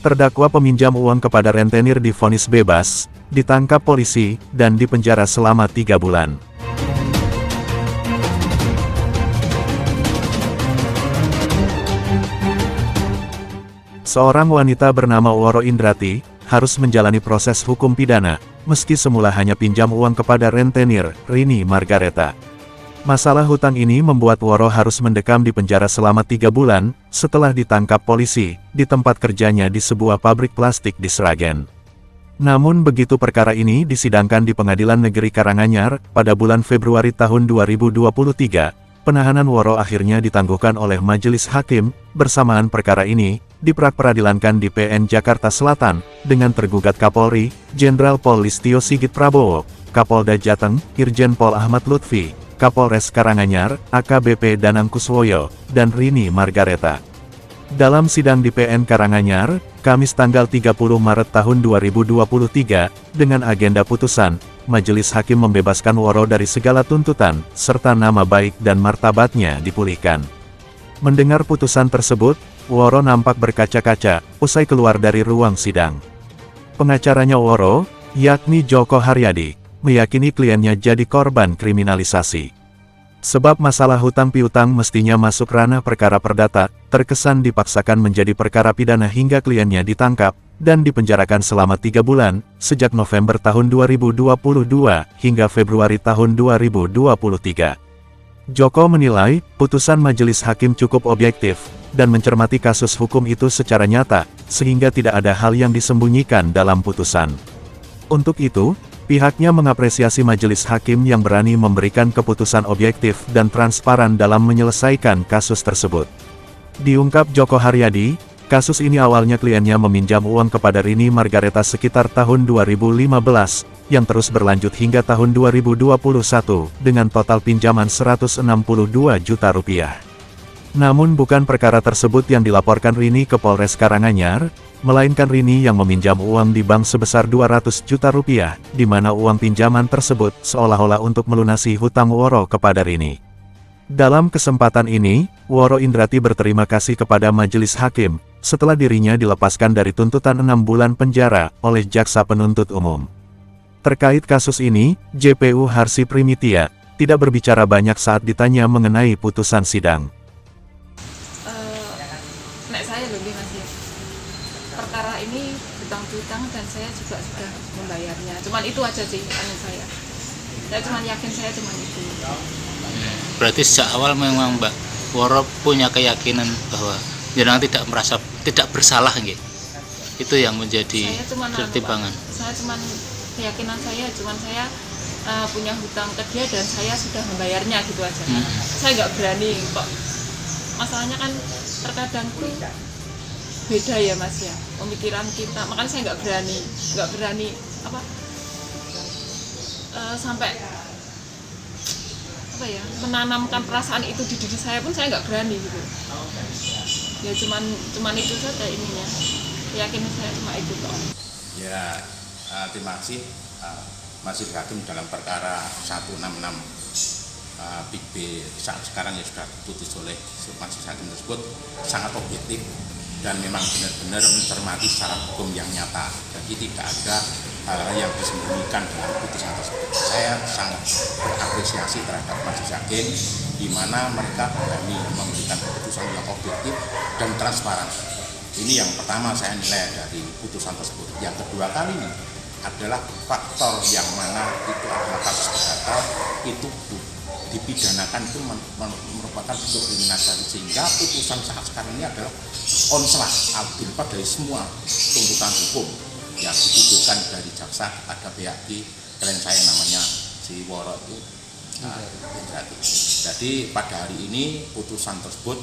Terdakwa peminjam uang kepada rentenir divonis bebas, ditangkap polisi, dan dipenjara selama 3 bulan. Seorang wanita bernama Woro Indrati, harus menjalani proses hukum pidana, meski semula hanya pinjam uang kepada rentenir, Rini Margareta. Masalah hutang ini membuat Woro harus mendekam di penjara selama 3 bulan, setelah ditangkap polisi, di tempat kerjanya di sebuah pabrik plastik di Sragen. Namun begitu perkara ini disidangkan di Pengadilan Negeri Karanganyar, pada bulan Februari tahun 2023, penahanan Woro akhirnya ditangguhkan oleh Majelis Hakim. Bersamaan perkara ini, diperadilankan di PN Jakarta Selatan, dengan tergugat Kapolri, Jenderal Pol Listio Sigit Prabowo, Kapolda Jateng, Irjen Pol Ahmad Lutfi, Kapolres Karanganyar, AKBP Danang Kuswoyo, dan Rini Margareta. Dalam sidang di PN Karanganyar, Kamis tanggal 30 Maret tahun 2023, dengan agenda putusan, Majelis Hakim membebaskan Woro dari segala tuntutan, serta nama baik dan martabatnya dipulihkan. Mendengar putusan tersebut, Woro nampak berkaca-kaca, usai keluar dari ruang sidang. Pengacaranya Woro, yakni Joko Haryadi, meyakini kliennya jadi korban kriminalisasi. Sebab masalah hutang piutang mestinya masuk ranah perkara perdata, terkesan dipaksakan menjadi perkara pidana hingga kliennya ditangkap, dan dipenjarakan selama 3 bulan, sejak November tahun 2022, hingga Februari tahun 2023. Joko menilai, putusan Majelis Hakim cukup objektif, dan mencermati kasus hukum itu secara nyata, sehingga tidak ada hal yang disembunyikan dalam putusan. Untuk itu, pihaknya mengapresiasi Majelis Hakim yang berani memberikan keputusan objektif dan transparan dalam menyelesaikan kasus tersebut. Diungkap Joko Haryadi, kasus ini awalnya kliennya meminjam uang kepada Rini Margareta sekitar tahun 2015, yang terus berlanjut hingga tahun 2021, dengan total pinjaman Rp162 juta. Namun bukan perkara tersebut yang dilaporkan Rini ke Polres Karanganyar, melainkan Rini yang meminjam uang di bank sebesar Rp200 juta, di mana uang pinjaman tersebut seolah-olah untuk melunasi hutang Woro kepada Rini. Dalam kesempatan ini, Woro Indrati berterima kasih kepada Majelis Hakim, setelah dirinya dilepaskan dari tuntutan 6 bulan penjara oleh Jaksa Penuntut Umum. Terkait kasus ini, JPU Harsi Primitia tidak berbicara banyak saat ditanya mengenai putusan sidang. Nek saya lebih masih perkara ini hutang piutang dan saya juga sudah membayarnya. Cuman itu aja sih saya. Saya cuma yakin saya cuma itu. Berarti sejak awal memang Mbak Woro punya keyakinan bahwa jenengan tidak bersalah nggih. Itu yang menjadi pertimbangan. Saya cuma keyakinan saya punya hutang ke dia dan saya sudah membayarnya gitu aja. Saya nggak berani kok. Masalahnya kan terkadang tuh beda ya Mas ya, pemikiran kita. Makanya saya nggak berani sampai menanamkan perasaan itu di diri saya pun saya nggak berani gitu. Ya cuman itu saja ininya. Keyakinan saya cuma itu kok. Ya, terima kasih Majelis Hakim dalam perkara 166 Big B saat sekarang yang sudah diputus oleh Majelis Hakim tersebut sangat objektif dan memang benar-benar mencermati secara hukum yang nyata. Jadi tidak ada hal yang disembunyikan dalam putusan tersebut. Saya sangat berapresiasi terhadap Majelis Hakim di mana mereka berani memberikan keputusan yang objektif dan transparan. Ini yang pertama saya nilai dari putusan tersebut. Yang kedua kali ini adalah faktor yang mana itu adalah kasus perdata itu dipidanakan itu merupakan bentuk kriminalisasi, sehingga putusan saat sekarang ini adalah onslaught albilpa dari semua tuntutan hukum yang dituduhkan dari jaksa. Ada pihak di klien saya namanya si Woro itu jadi pada hari ini putusan tersebut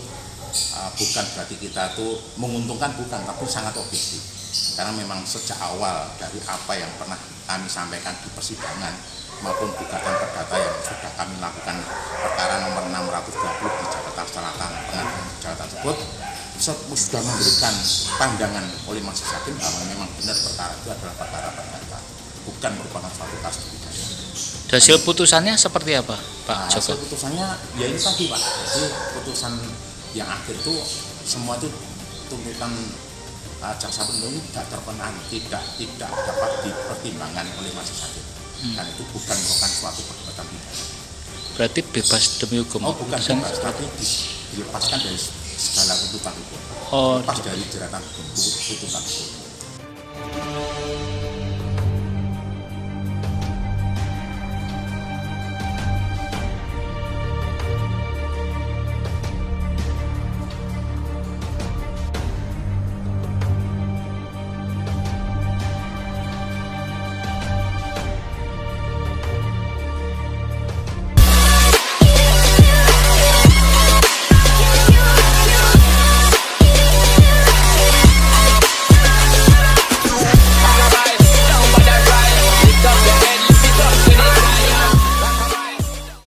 bukan berarti kita itu menguntungkan, bukan, tapi sangat objektif. Karena memang sejak awal dari apa yang pernah kami sampaikan di persidangan maupun gugatan perdata yang sudah kami lakukan perkara nomor 620 di Jakarta Selatan, Pengadilan Jakarta tersebut sudah memberikan pandangan oleh Majelis Hakim bahwa memang benar perkara itu adalah perkara perdata, bukan merupakan suatu kasus pidana. Hasil putusannya seperti apa, Pak Joko? Hasil putusannya ya ini tadi Pak, jadi putusan yang akhir itu semua itu tuntutan jaksa penuntut umum tidak terpenuhi, tidak dapat dipertimbangkan oleh majelis hakim. Dan itu bukan merupakan suatu perbuatan pidana. Berarti bebas demi hukum. Oh, bukan bebas, tapi dilepaskan dari segala tuntutan hukum. Oh, Lepas dari jeratan hukum, tuntutan hukum.